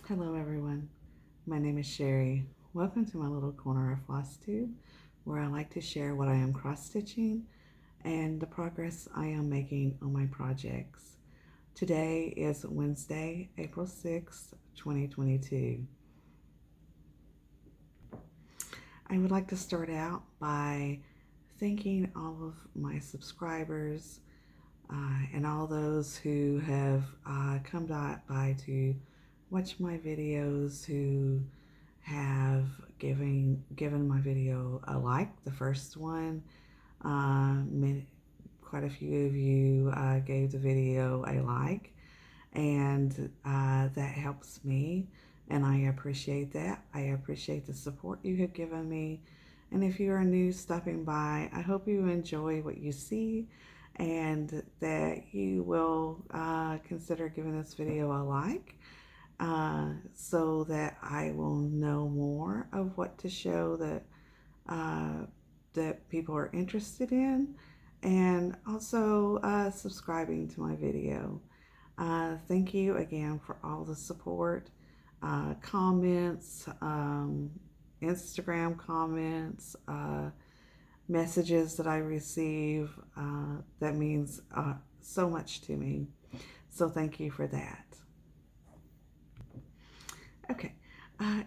Hello everyone, my name is Sherry. Welcome to my little corner of Flosstube, where I like to share what I am cross-stitching and the progress I am making on my projects. Today is Wednesday, April 6th, 2022. I would like to start out by thanking all of my subscribers and all those who have come by to watch my videos, who have given my video a like. The first one, quite a few of you gave the video a like, and that helps me, and I appreciate that. I appreciate the support you have given me. And if you are new stopping by, I hope you enjoy what you see and that you will consider giving this video a like, so that I will know more of what to show that people are interested in, and also subscribing to my video. Thank you again for all the support, comments, Instagram comments, messages that I receive. That means so much to me. So thank you for that. Okay,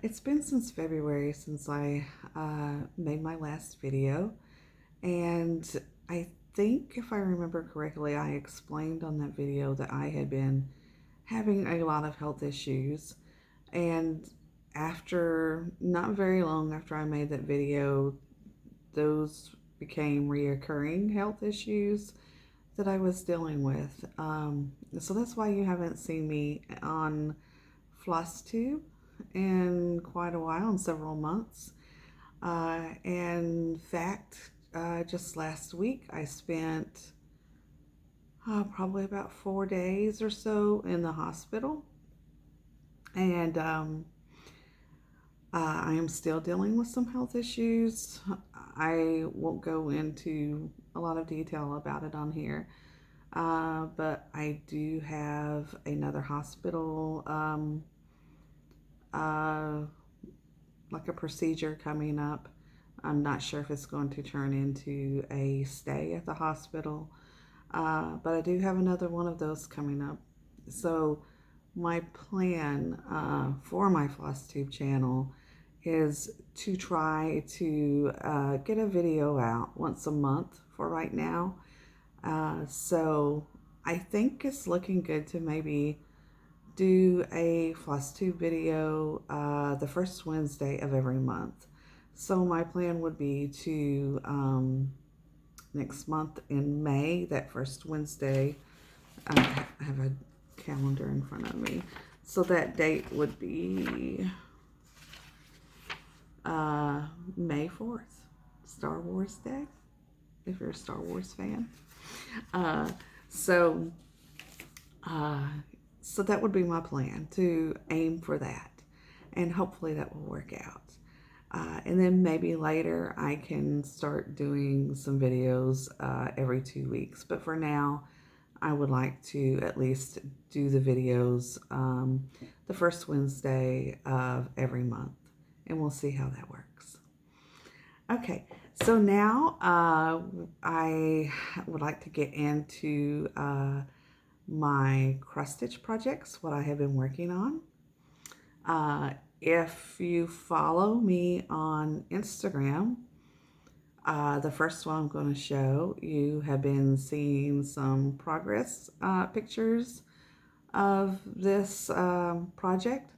it's been since February since I made my last video, and I think if I remember correctly, I explained on that video that I had been having a lot of health issues, and after not very long after I made that video, those became reoccurring health issues that I was dealing with. So that's why you haven't seen me on Flosstube in quite a while, in several months. In fact, just last week I spent probably about 4 days or so in the hospital, and I am still dealing with some health issues. I won't go into a lot of detail about it on here, but I do have another hospital, like a procedure coming up. I'm not sure if it's going to turn into a stay at the hospital, but I do have another one of those coming up. So my plan for my Flosstube channel is to try to get a video out once a month for right now. So I think it's looking good to maybe do a Flosstube video the first Wednesday of every month. So my plan would be to next month in May, that first Wednesday, I have a calendar in front of me. So that date would be May 4th, Star Wars Day, if you're a Star Wars fan. So that would be my plan, to aim for that, and hopefully that will work out. And then maybe later I can start doing some videos every 2 weeks. But for now, I would like to at least do the videos the first Wednesday of every month, and we'll see how that works. Okay, so now I would like to get into my cross-stitch projects, what I have been working on. If you follow me on Instagram, the first one I'm going to show, you have been seeing some progress pictures of this project.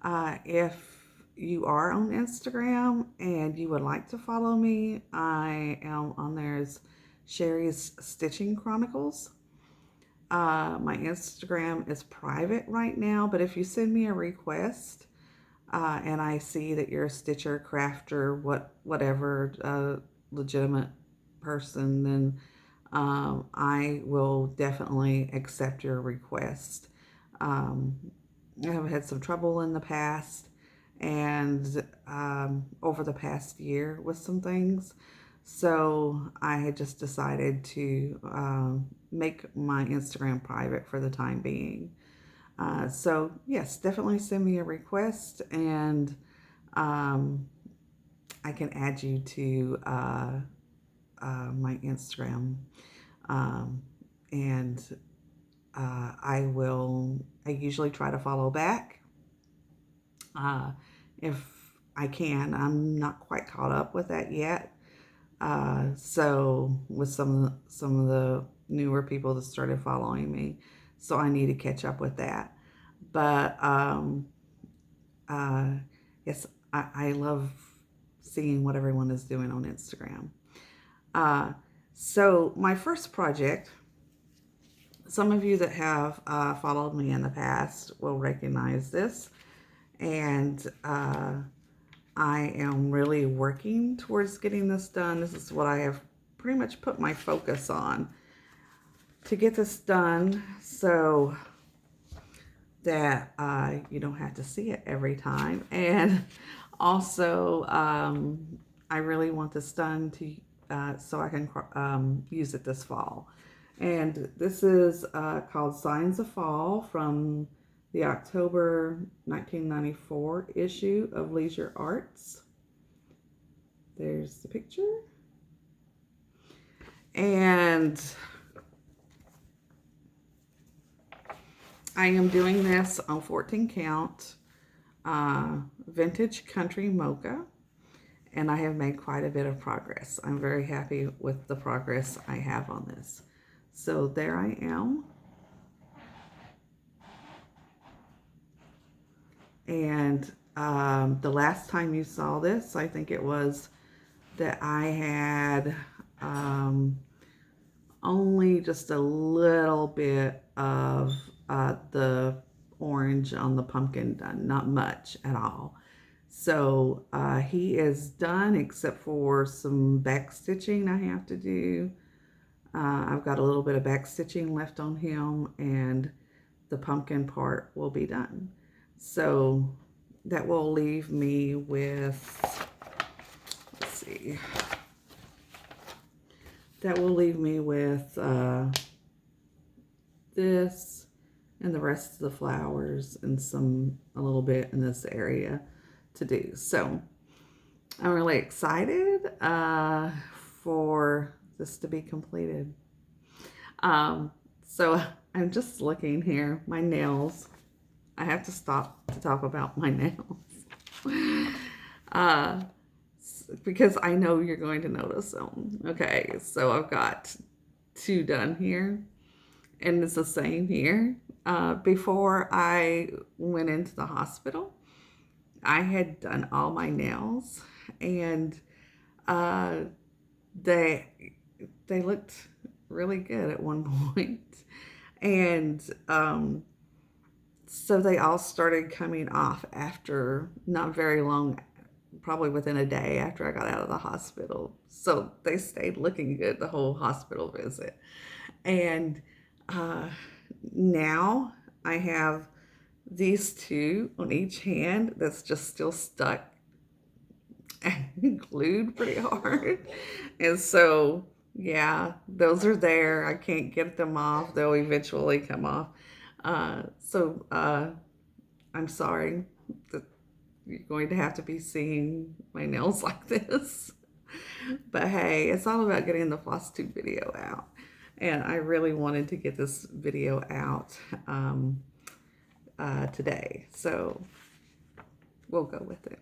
If you are on Instagram and you would like to follow me, I am on there as Sherry's Stitching Chronicles. My Instagram is private right now, but if you send me a request and I see that you're a stitcher, crafter, whatever, legitimate person, then I will definitely accept your request. I have had some trouble in the past, and over the past year with some things. So I had just decided to make my Instagram private for the time being. So yes, definitely send me a request, and um, I can add you to my Instagram, um, and I usually try to follow back if I can. I'm not quite caught up with that yet. So with some of the newer people that started following me, so I need to catch up with that. But uh, yes, I love seeing what everyone is doing on Instagram. Uh, so my first project, some of you that have followed me in the past will recognize this, and I am really working towards getting this done. This is what I have pretty much put my focus on, to get this done so that you don't have to see it every time. And also, I really want this done to so I can use it this fall. And this is called Signs of Fall, from the October 1994 issue of Leisure Arts. There's the picture. And I am doing this on 14 count vintage country mocha, and I have made quite a bit of progress. I'm very happy with the progress I have on this. So there I am. And the last time you saw this, I think it was that I had only just a little bit of the orange on the pumpkin done, not much at all. So he is done except for some back stitching I have to do. I've got a little bit of back stitching left on him, and the pumpkin part will be done. So that will leave me with, let's see, that will leave me with this and the rest of the flowers and a little bit in this area to do. So I'm really excited for this to be completed. So I'm just looking here, my nails. I have to stop to talk about my nails. Because I know you're going to notice them. Okay, so I've got two done here, and it's the same here. Before I went into the hospital, I had done all my nails, and they looked really good at one point. And so they all started coming off after not very long, probably within a day after I got out of the hospital. So they stayed looking good the whole hospital visit. And now I have these two on each hand that's just still stuck and glued pretty hard. And so, yeah, those are there. I can't get them off. They'll eventually come off. So I'm sorry that you're going to have to be seeing my nails like this. But hey, it's all about getting the Flosstube video out. And I really wanted to get this video out today. So we'll go with it.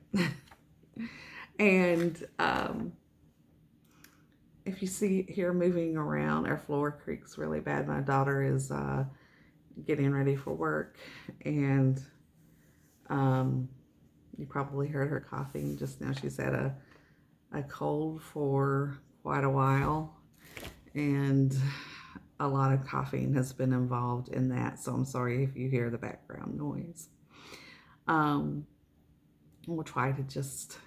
And if you see here moving around, our floor creaks really bad. My daughter is getting ready for work, and you probably heard her coughing just now. She's had a cold for quite a while, and a lot of coughing has been involved in that, so I'm sorry if you hear the background noise. We'll try to just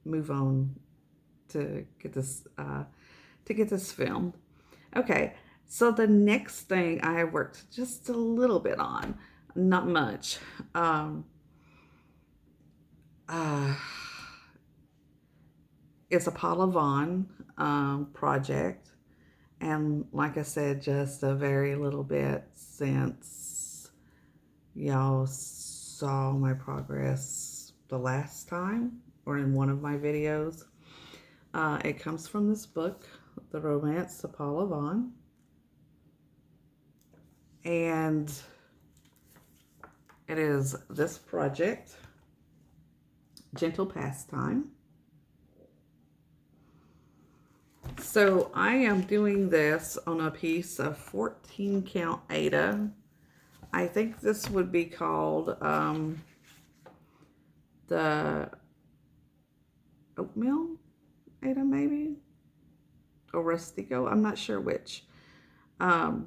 move on to get this filmed. Okay, so the next thing I worked just a little bit on, not much. It's a Paula Vaughn project, and like I said, just a very little bit since y'all saw my progress the last time or in one of my videos. It comes from this book, The Romance of Paula Vaughn. And it is this project, Gentle Pastime. So I am doing this on a piece of 14 count Aida. I think this would be called the oatmeal Aida, maybe, or rustico. I'm not sure which. But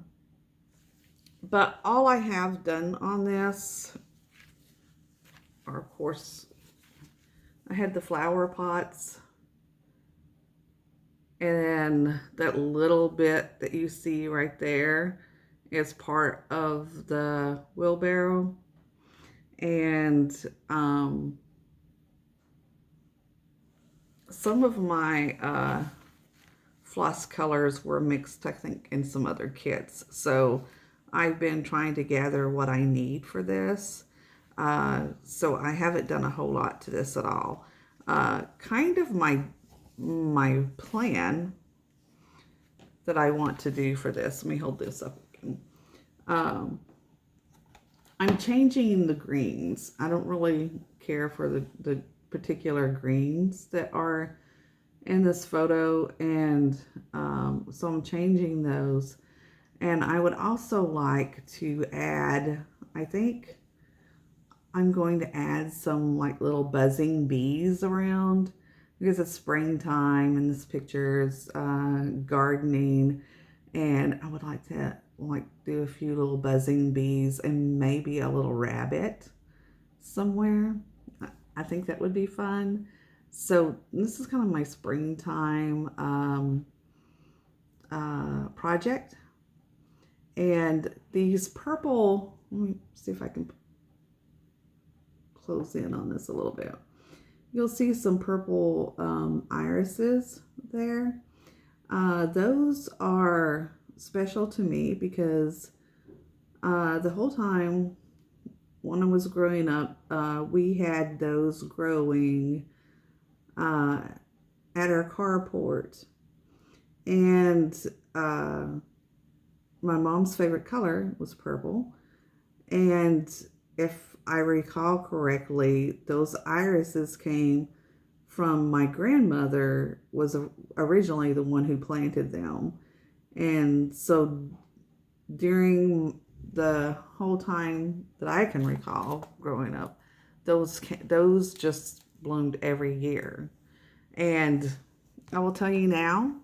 all I have done on this are, of course, I had the flower pots, and then that little bit that you see right there is part of the wheelbarrow. And some of my floss colors were mixed, I think, in some other kits. So I've been trying to gather what I need for this. So I haven't done a whole lot to this at all. Kind of my plan that I want to do for this. Let me hold this up again. I'm changing the greens. I don't really care for the particular greens that are in this photo, and so I'm changing those. And I would also like to add, I think I'm going to add some like little buzzing bees around, because it's springtime and this picture is gardening, and I would like to do a few little buzzing bees and maybe a little rabbit somewhere. I think that would be fun. So this is kind of my springtime project. And these purple, let me see if I can close in on this a little bit. You'll see some purple irises there. Those are special to me because the whole time when I was growing up, we had those growing at our carport. And my mom's favorite color was purple. And if I recall correctly, those irises came from my grandmother, was originally the one who planted them. And so during the whole time that I can recall growing up, those just bloomed every year. And I will tell you now,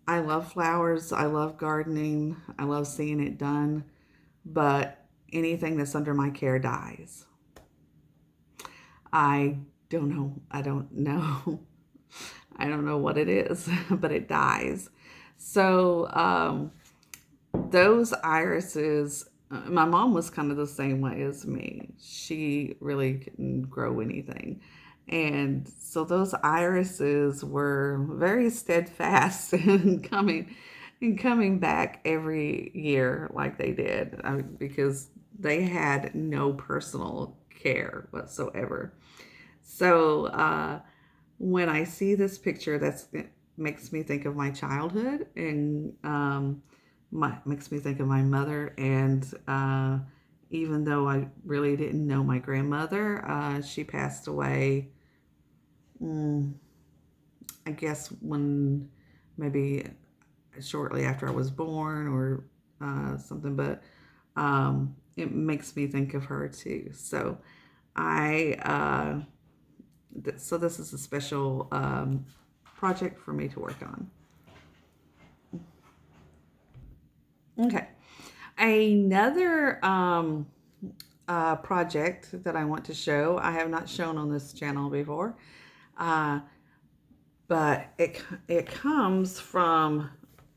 I love flowers, I love gardening, I love seeing it done, but anything that's under my care dies. I don't know I don't know what it is, but it dies. So those irises, my mom was kind of the same way as me. She really couldn't grow anything. And so those irises were very steadfast in coming back every year like they did, because they had no personal care whatsoever. So when I see this picture, it makes me think of my childhood, and makes me think of my mother. And even though I really didn't know my grandmother, she passed away, I guess when maybe shortly after I was born or something, but it makes me think of her too. So so this is a special project for me to work on. Okay, another project that I want to show, I have not shown on this channel before, but it comes from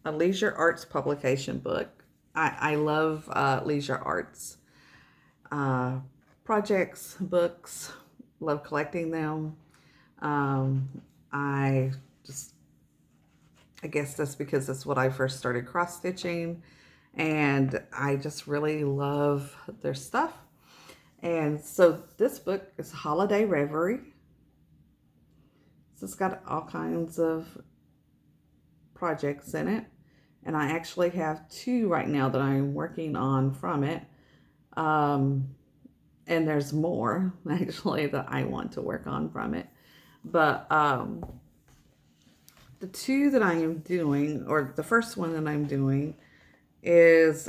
a Leisure Arts publication book. I love Leisure Arts projects, books, love collecting them. I guess that's because that's what I first started cross stitching, and I just really love their stuff. And so this book is Holiday Reverie. So it's got all kinds of projects in it. And I actually have 2 right now that I'm working on from it. And there's more actually that I want to work on from it. But the 2 that I am doing, or the first one that I'm doing, is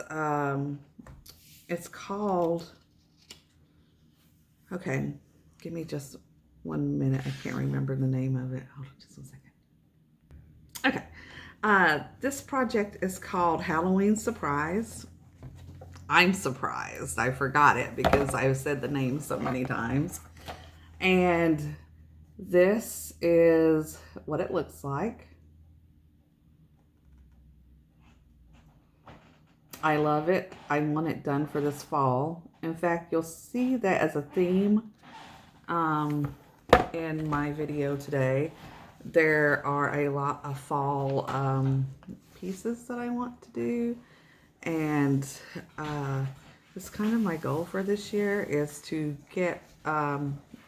it's called, okay, give me just 1 minute. I can't remember the name of it. Hold on just 1 second. Okay. This project is called Halloween Surprise. I'm surprised. I forgot it because I've said the name so many times. And this is what it looks like. I love it. I want it done for this fall. In fact, you'll see that as a theme in my video today. There are a lot of fall pieces that I want to do. And it's kind of my goal for this year is to get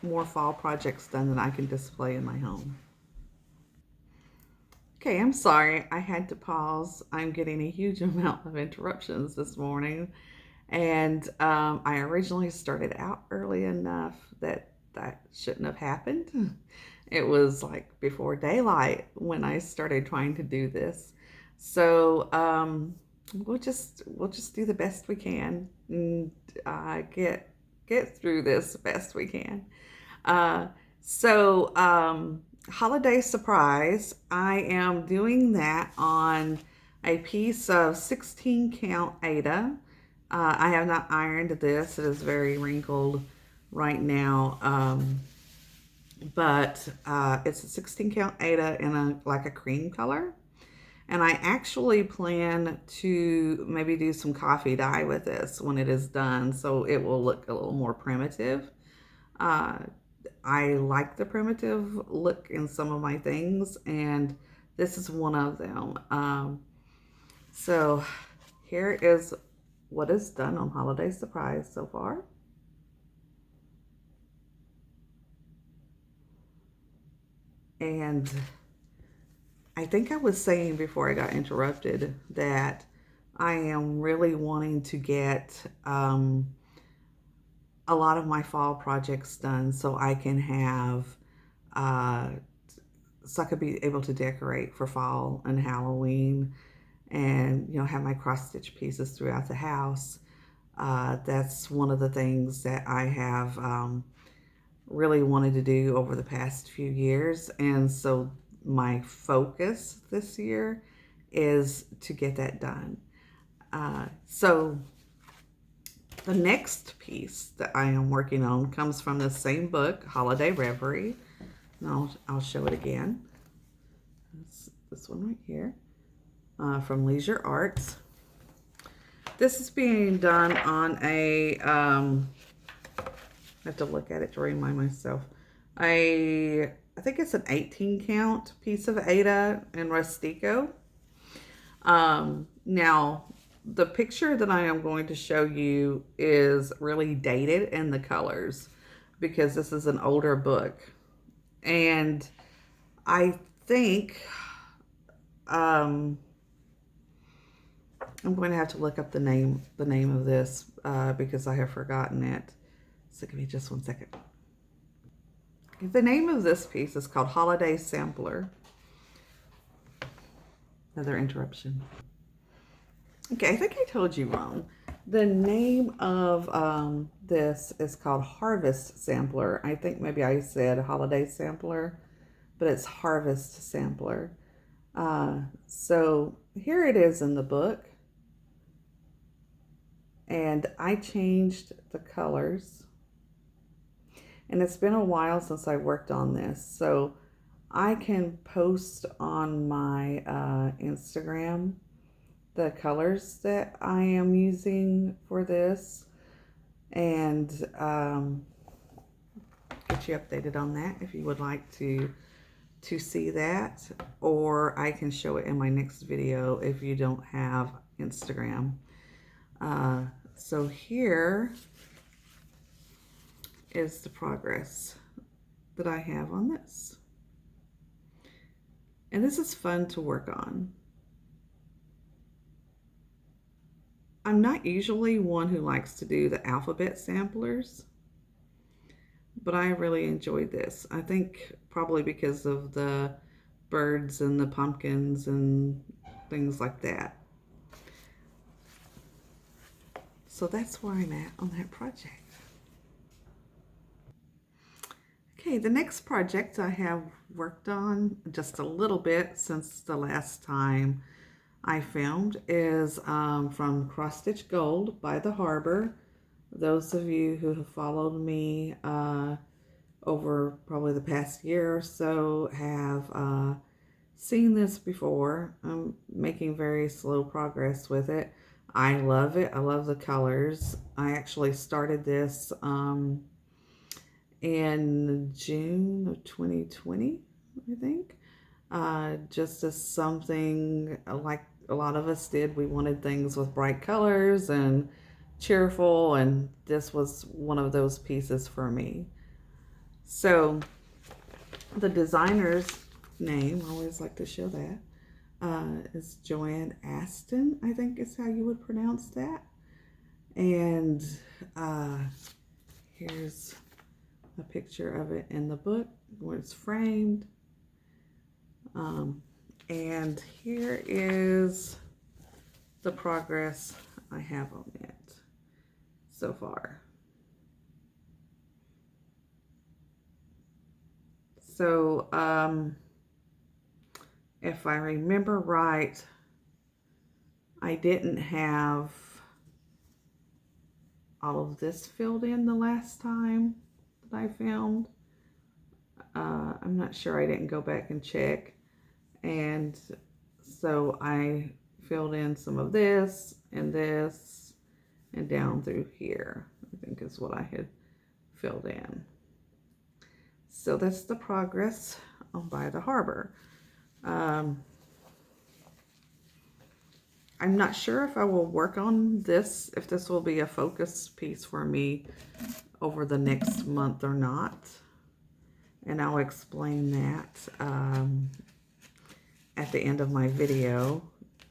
more fall projects done that I can display in my home. Okay, I'm sorry. I had to pause. I'm getting a huge amount of interruptions this morning. And I originally started out early enough that that shouldn't have happened. It was like before daylight when I started trying to do this. So we'll just do the best we can and get through this the best we can. Holiday Surprise, I am doing that on a piece of 16 count Aida. I have not ironed this. It is very wrinkled right now. But it's a 16 count Aida in like a cream color. And I actually plan to maybe do some coffee dye with this when it is done, so it will look a little more primitive. I like the primitive look in some of my things, and this is one of them. So here is what is done on Holiday Surprise so far. And I think I was saying before I got interrupted that I am really wanting to get a lot of my fall projects done so I can have, so I could be able to decorate for fall and Halloween and, you know, have my cross stitch pieces throughout the house. That's one of the things that I have really wanted to do over the past few years. And so my focus this year is to get that done. So the next piece that I am working on comes from the same book, Holiday Reverie. And I'll show it again. It's this one right here, from Leisure Arts. This is being done on a, I have to look at it to remind myself. I think it's an 18 count piece of Aida in Rustico. Now, the picture that I am going to show you is really dated in the colors because this is an older book. And I think I'm going to have to look up the name of this because I have forgotten it. So give me just 1 second. The name of this piece is called Holiday Sampler. Another interruption. Okay, I think I told you wrong. The name of this is called Harvest Sampler. I think maybe I said Holiday Sampler, but it's Harvest Sampler. So here it is in the book. And I changed the colors. And it's been a while since I worked on this. So I can post on my Instagram the colors that I am using for this and get you updated on that if you would like to see that, or I can show it in my next video if you don't have Instagram. So here is the progress that I have on this. And this is fun to work on. I'm not usually one who likes to do the alphabet samplers, but I really enjoyed this. I think probably because of the birds and the pumpkins and things like that. So that's where I'm at on that project. Okay, the next project I have worked on just a little bit since the last time I filmed is from Cross Stitch Gold by the Harbor. Those of you who have followed me over probably the past year or so have seen this before. I'm making very slow progress with it. I love it. I love the colors. I actually started this in June of 2020, I think. Just as something like a lot of us did. We wanted things with bright colors and cheerful, and this was one of those pieces for me. So the designer's name, I always like to show that, is Joanne Aston, I think is how you would pronounce that. And here's a picture of it in the book where it's framed. And here is the progress I have on it so far. So, if I remember right, I didn't have all of this filled in the last time that I filmed. I'm not sure, I didn't go back and check. And so I filled in some of this and down through here, I think is what I had filled in. So that's the progress on By the Harbor. I'm not sure if I will work on this, if this will be a focus piece for me over the next month or not. And I'll explain that at the end of my video,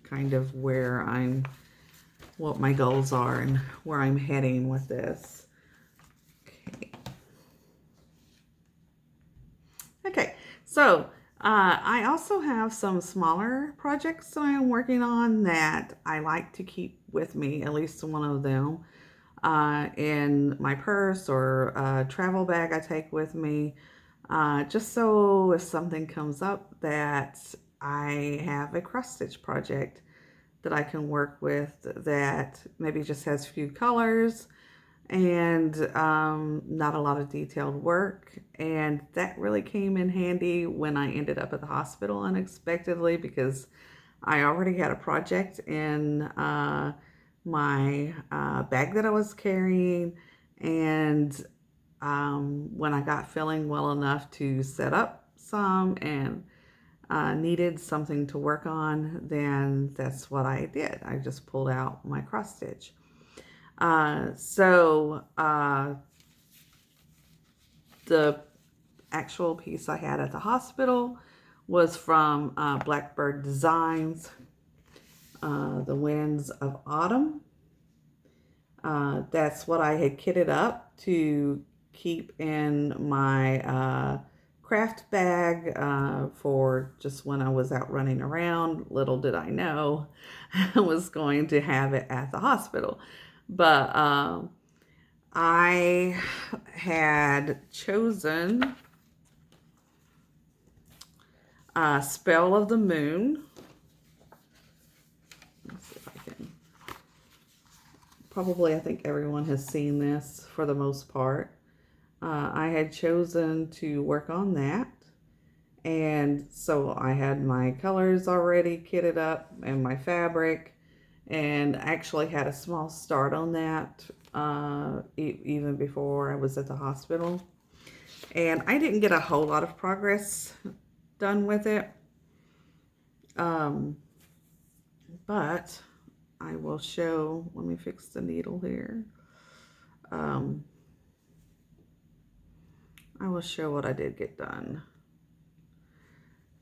kind of what my goals are and where I'm heading with this. Okay, so I also have some smaller projects that I am working on that I like to keep with me, at least one of them, in my purse or travel bag I take with me, just so if something comes up that I have a cross stitch project that I can work with that maybe just has few colors and not a lot of detailed work. And that really came in handy when I ended up at the hospital unexpectedly, because I already had a project in my bag that I was carrying, and when I got feeling well enough to set up some and needed something to work on, then that's what I did. I just pulled out my cross stitch. The actual piece I had at the hospital was from Blackbird Designs, The Winds of Autumn. That's what I had kitted up to keep in my craft bag for just when I was out running around. Little did I know I was going to have it at the hospital. But I had chosen Spell of the Moon. Let's see if I can. Probably, I think everyone has seen this for the most part. I had chosen to work on that. And so I had my colors already kitted up and my fabric, and actually had a small start on that even before I was at the hospital. And I didn't get a whole lot of progress done with it. But I will show, let me fix the needle here. I will show what I did get done.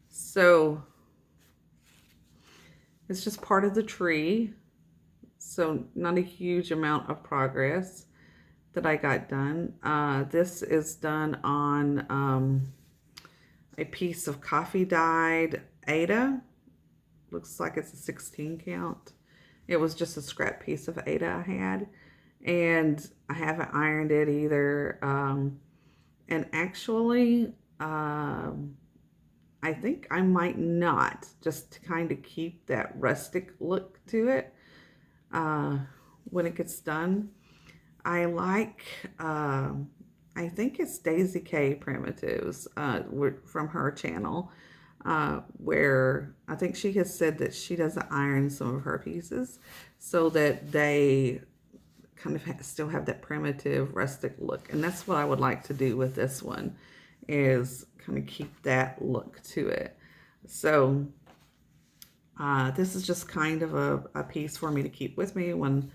So it's just part of the tree. So not a huge amount of progress that I got done. This is done on a piece of coffee dyed Aida. Looks like it's a 16 count. It was just a scrap piece of Aida I had. And I haven't ironed it either. And actually, I think I might not, just to kind of keep that rustic look to it when it gets done. I like, I think it's Daisy K Primitives from her channel, where I think she has said that she doesn't iron some of her pieces so that they kind of still have that primitive rustic look. And that's what I would like to do with this one, is kind of keep that look to it. So this is just kind of a piece for me to keep with me when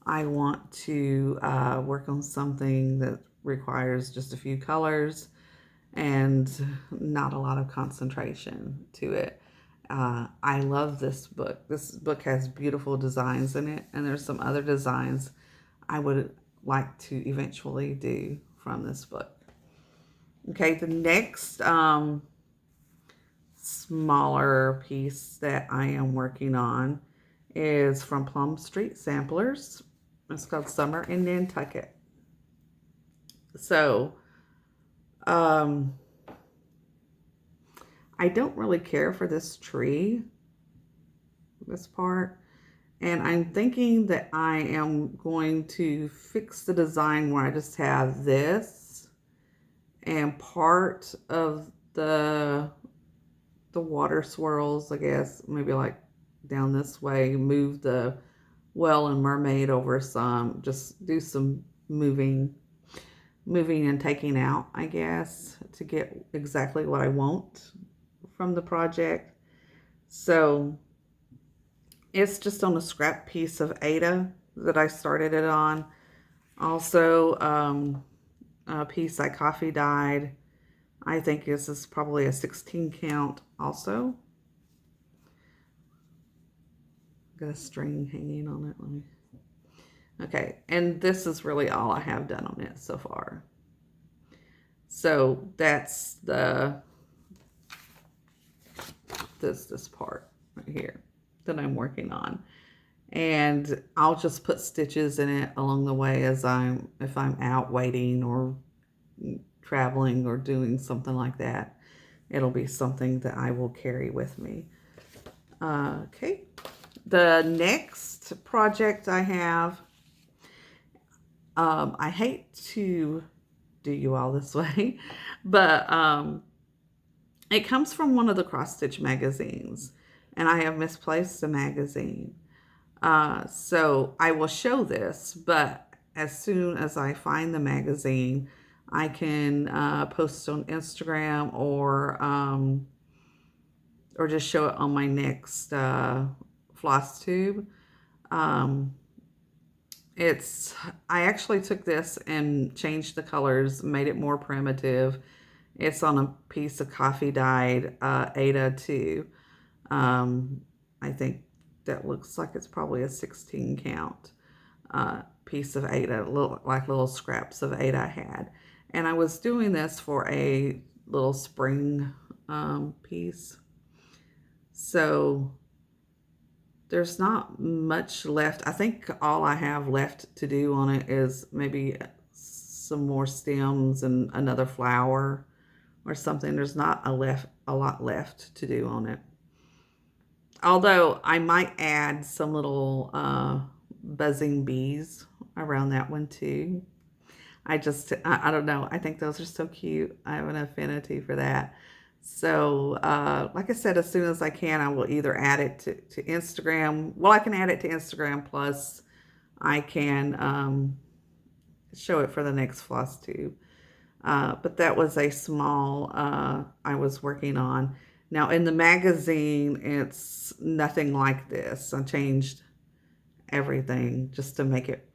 I want to work on something that requires just a few colors and not a lot of concentration to it. I love this book. This book has beautiful designs in it, and there's some other designs I would like to eventually do from this book. Okay, the next smaller piece that I am working on is from Plum Street Samplers. It's called Summer in Nantucket. So, I don't really care for this tree, this part. And I'm thinking that I am going to fix the design where I just have this and part of the water swirls, I guess, maybe like down this way, move the well and mermaid over some, just do some moving and taking out, I guess, to get exactly what I want from the project. So it's just on a scrap piece of Aida that I started it on. Also, a piece I coffee dyed. I think this is probably a 16 count also. Got a string hanging on it. Okay, and this is really all I have done on it so far. So that's this part right here that I'm working on. And I'll just put stitches in it along the way if I'm out waiting or traveling or doing something like that. It'll be something that I will carry with me. Okay, the next project I have, I hate to do you all this way, but it comes from one of the cross stitch magazines, and I have misplaced the magazine. So I will show this, but as soon as I find the magazine, I can post on Instagram or just show it on my next Flosstube. I actually took this and changed the colors, made it more primitive. It's on a piece of coffee dyed Aida too. I think that looks like it's probably a 16 count piece of Aida, like little scraps of Aida I had. And I was doing this for a little spring piece. So there's not much left. I think all I have left to do on it is maybe some more stems and another flower or something. There's not a lot left to do on it. Although I might add some little buzzing bees around that one too. I don't know. I think those are so cute. I have an affinity for that. So, like I said, as soon as I can, I will either add it to Instagram. Well, I can add it to Instagram, plus I can show it for the next Flosstube. But that was a small I was working on. Now, in the magazine, it's nothing like this. I changed everything just to make it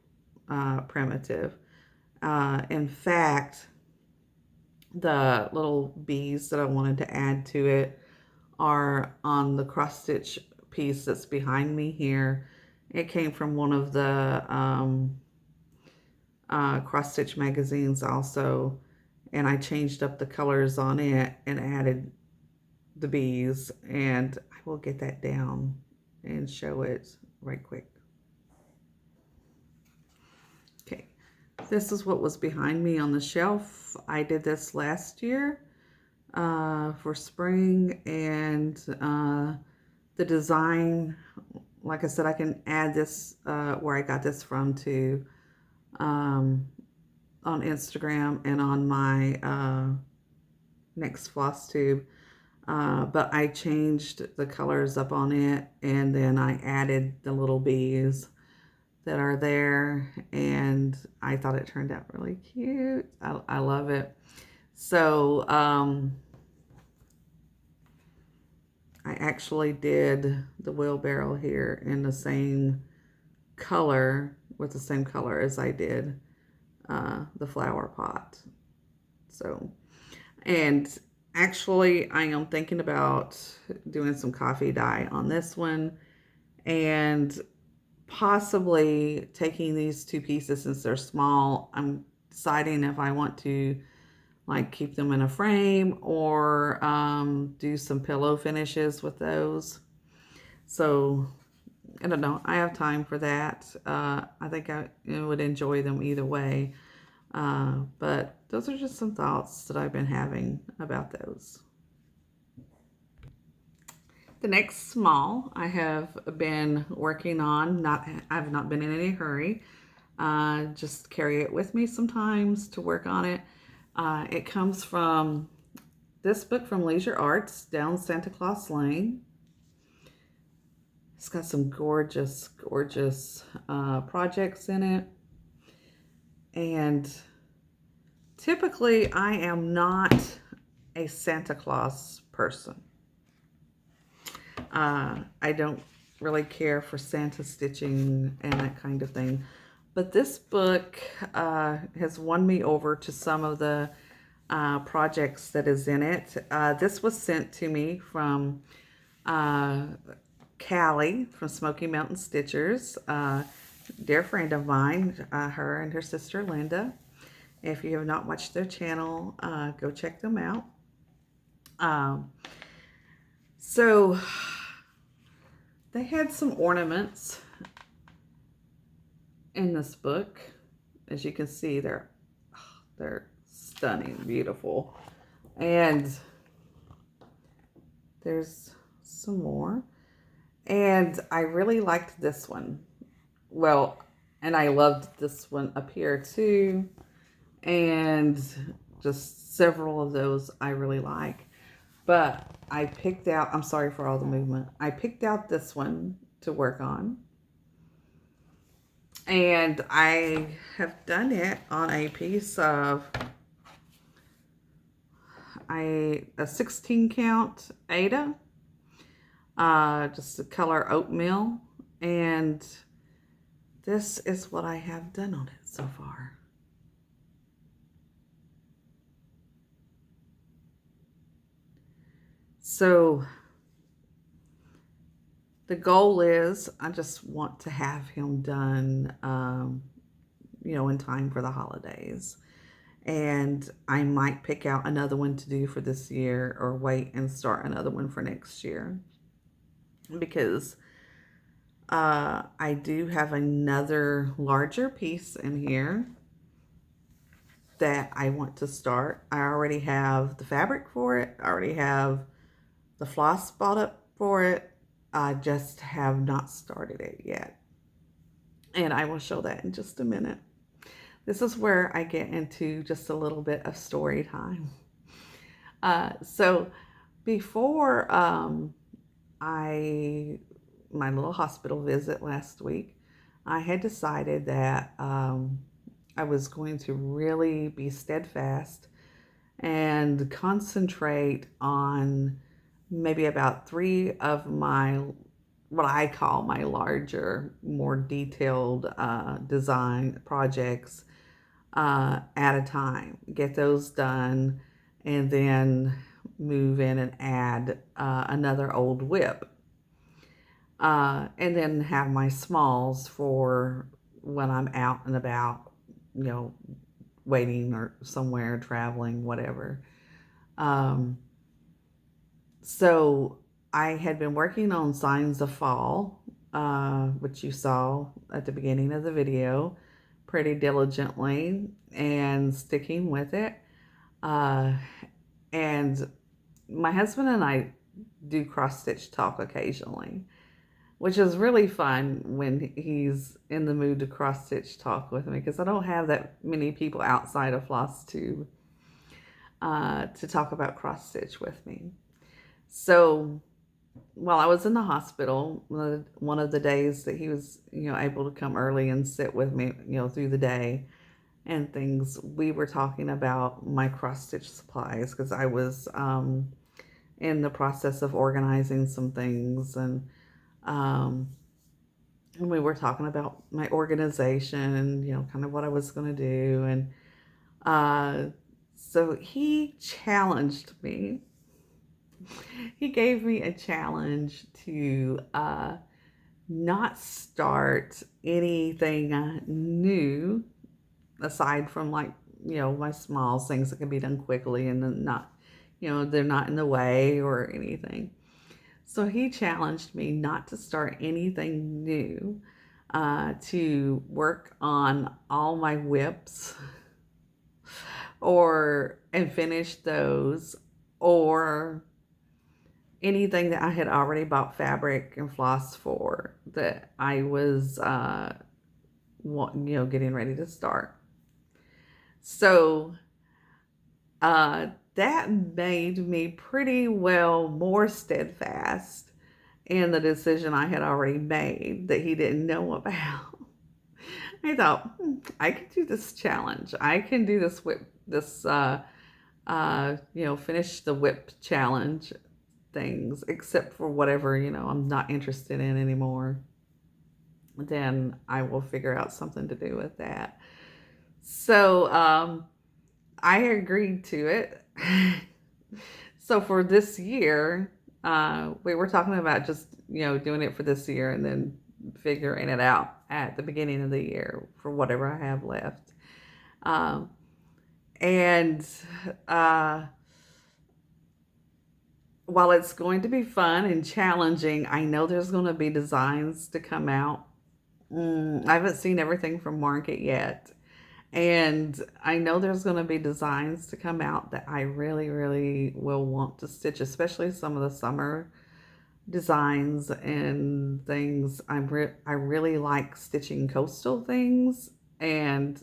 primitive. In fact, the little bees that I wanted to add to it are on the cross stitch piece that's behind me here. It came from one of the cross stitch magazines also, and I changed up the colors on it and added the bees, and I will get that down and show it right quick. Okay, this is what was behind me on the shelf. I did this last year for spring, and the design, like I said, I can add this where I got this from too, on Instagram and on my next floss tube. But I changed the colors up on it, and then I added the little bees that are there, and I thought it turned out really cute. I love it. So I actually did the wheelbarrow here in the same color, with the same color as I did the flower pot. So, and actually I am thinking about doing some coffee dye on this one, and possibly taking these two pieces, since they're small. I'm deciding if I want to like keep them in a frame or do some pillow finishes with those. So I don't know. I have time for that. I think I would enjoy them either way. But those are just some thoughts that I've been having about those. The next small I have been working on. I've not been in any hurry. Just carry it with me sometimes to work on it. It comes from this book from Leisure Arts, Down Santa Claus Lane. It's got some gorgeous, gorgeous projects in it. And typically I am not a Santa Claus person. I don't really care for Santa stitching and that kind of thing. But this book has won me over to some of the projects that is in it. This was sent to me from Callie from Smoky Mountain Stitchers, dear friend of mine, her and her sister Linda. If you have not watched their channel, go check them out. So they had some ornaments in this book. As you can see, they're stunning, beautiful. And there's some more. And I really liked this one. Well, and I loved this one up here too. And just several of those I really like. But I picked out, I'm sorry for all the movement. I picked out this one to work on. And I have done it on a piece of a 16 count Ada. Just the color oatmeal. And this is what I have done on it so far. So the goal is I just want to have him done, in time for the holidays. And I might pick out another one to do for this year or wait and start another one for next year. Because I do have another larger piece in here that I want to start. I already have the fabric for it. I already have the floss bought up for it. I just have not started it yet. And I will show that in just a minute. This is where I get into just a little bit of story time. So before my little hospital visit last week, I had decided that I was going to really be steadfast and concentrate on maybe about 3 of my what I call my larger, more detailed design projects at a time. Get those done, and then move in and add another old whip. And then have my smalls for when I'm out and about, waiting or somewhere, traveling, whatever. So I had been working on Signs of Fall, which you saw at the beginning of the video, pretty diligently and sticking with it. And my husband and I do cross-stitch talk occasionally, which is really fun when he's in the mood to cross-stitch talk with me, because I don't have that many people outside of Flosstube to talk about cross-stitch with me. So while I was in the hospital, one of the days that he was, able to come early and sit with me, through the day and things, we were talking about my cross-stitch supplies, because I was in the process of organizing some things, and we were talking about my organization and, kind of what I was going to do. And so he challenged me. He gave me a challenge to not start anything new aside from, like, my small things that can be done quickly and then not, they're not in the way or anything. So he challenged me not to start anything new, to work on all my whips and finish those, or anything that I had already bought fabric and floss for that I was, getting ready to start. So that made me pretty well more steadfast in the decision I had already made that he didn't know about. I thought, I can do this challenge. I can do this whip, finish the whip challenge things, except for whatever, I'm not interested in anymore. Then I will figure out something to do with that. So I agreed to it. So for this year, we were talking about just, doing it for this year and then figuring it out at the beginning of the year for whatever I have left. While it's going to be fun and challenging, I know there's going to be designs to come out. I haven't seen everything from market yet. And I know there's going to be designs to come out that I really, really will want to stitch, especially some of the summer designs and things. I really like stitching coastal things and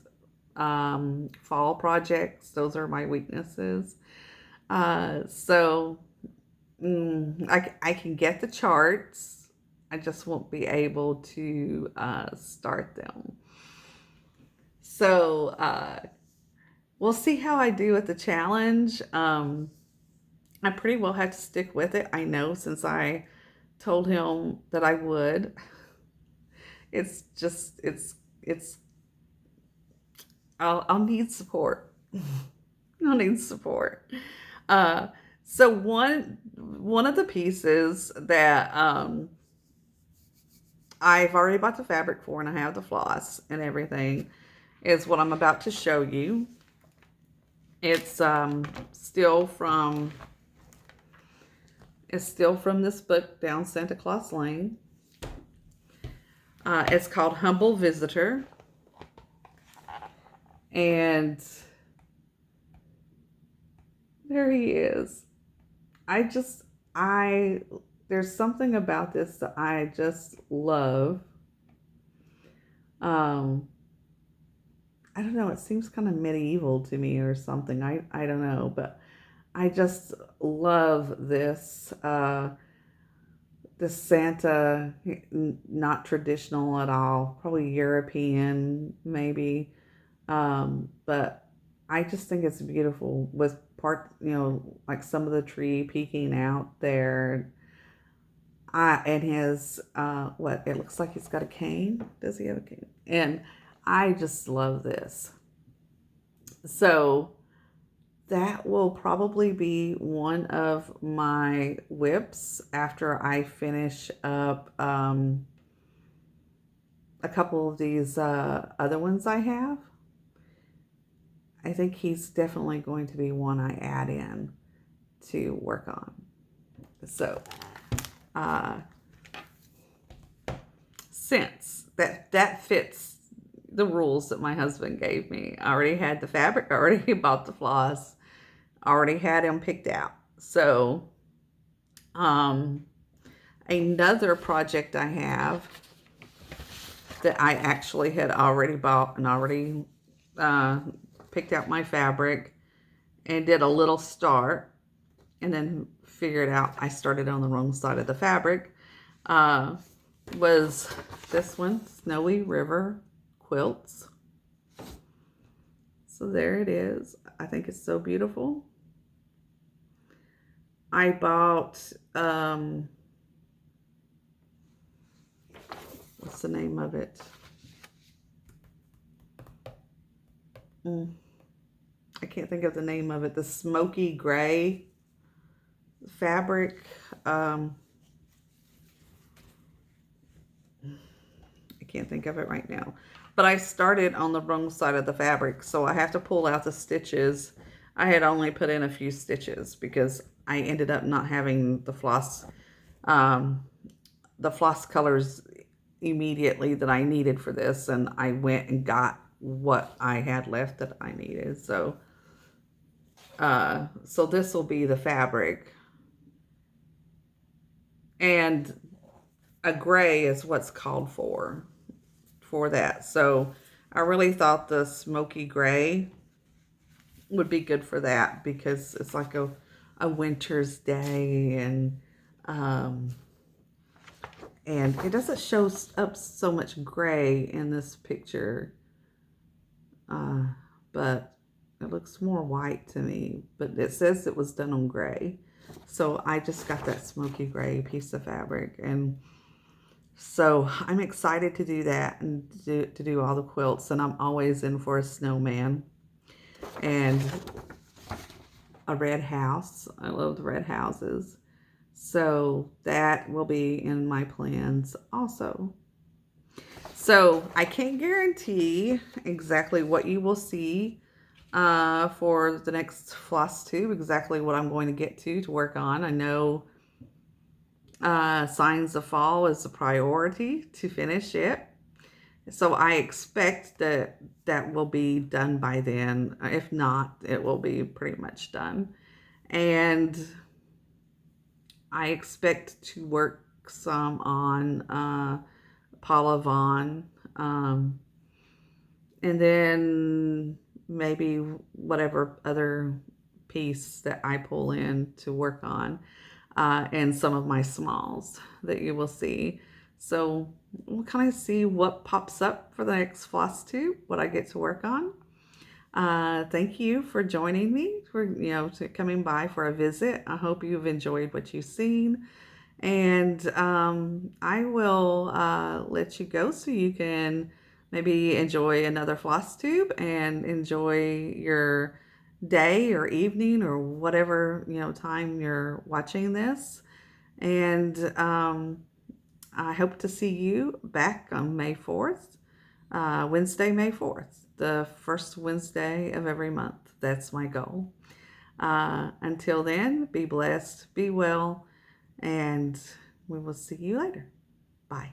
fall projects. Those are my weaknesses. So I can get the charts. I just won't be able to start them. So we'll see how I do with the challenge. I pretty well have to stick with it. I know, since I told him that I would. I'll need support. I'll need support. So one of the pieces that I've already bought the fabric for, and I have the floss and everything, is what I'm about to show you. It's still from this book, Down Santa Claus Lane. It's called Humble Visitor. And there he is. There's something about this that I just love. I don't know, it seems kind of medieval to me or something. I don't know, but I just love this this Santa, not traditional at all, probably European maybe, but I just think it's beautiful with like some of the tree peeking out there. And his, what, it looks like he's got a cane. Does he have a cane? And I just love this. So that will probably be one of my whips after I finish up a couple of these other ones I have. I think he's definitely going to be one I add in to work on. So since that fits the rules that my husband gave me, I already had the fabric, I already bought the floss, I already had him picked out. So another project I have that I actually had already bought and already picked out my fabric and did a little start and then figured out I started on the wrong side of the fabric, was this one, Snowy River Quilts. So there it is. I think it's so beautiful. I bought, what's the name of it? I can't think of the name of it. The smoky gray fabric. I can't think of it right now. But I started on the wrong side of the fabric, so I have to pull out the stitches. I had only put in a few stitches because I ended up not having the floss colors immediately that I needed for this, and I went and got what I had left that I needed. So so this will be the fabric, and a gray is what's called for that. So I really thought the smoky gray would be good for that because it's like a winter's day, and it doesn't show up so much gray in this picture, but it looks more white to me, but it says it was done on gray. So I just got that smoky gray piece of fabric, and so I'm excited to do that and to do all the quilts. And I'm always in for a snowman and a red house. I love the red houses. So that will be in my plans also. So I can't guarantee exactly what you will see for the next Flosstube, exactly what I'm going to get to work on. I know Signs of Fall is a priority to finish it. So I expect that that will be done by then. If not, it will be pretty much done. And I expect to work some on Paula Vaughn. And then maybe whatever other piece that I pull in to work on. And some of my smalls that you will see. So we'll kind of see what pops up for the next Flosstube, what I get to work on. Thank you for joining me, for coming by for a visit. I hope you've enjoyed what you've seen. And I will let you go so you can maybe enjoy another Flosstube and enjoy your day or evening or whatever time you're watching this. And I hope to see you back on May 4th, Wednesday, May 4th, the first Wednesday of every month. That's my goal. Until then, be blessed, be well, and we will see you later. Bye.